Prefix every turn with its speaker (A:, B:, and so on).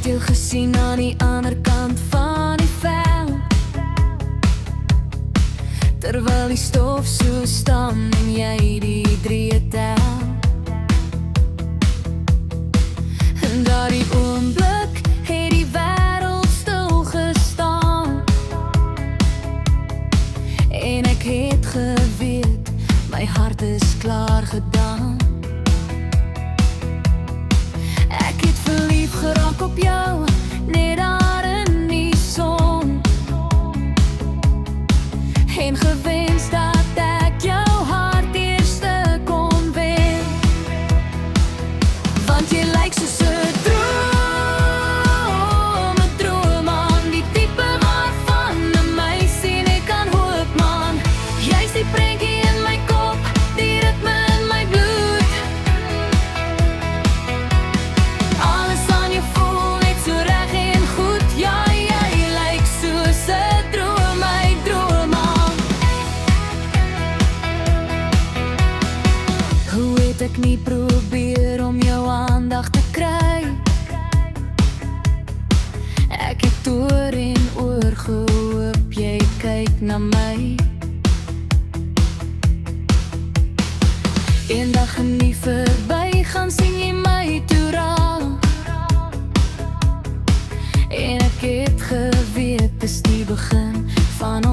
A: het jou gesien aan die ander kant van die veld, terwyl die stof so staan en jy die 3 tel. En daardie oomblik het die wêreld stil gestaan, en ek het geweet, my hart is klaar gedaan. Ek het verlief geraak op jou, net daar in die son, en gewens dat ek jou hart eerste kon wen. Want jy lyk soos 'n droom aan die tipe waarvan 'n meisie net kan hoop, man. Jy's die prentjie in my kop, die ritme in my bloed. Alles aan jou voel net so reg en goed. Ja, jy lyk soos 'n droom, my droomman. Hoe het ek nie probeer om jou aandag te kry? Ek het oor en oor gehoop jy kyk na my. Eendag in die verbygaan sien jy my toe raak, en ek het geweet dis die begin van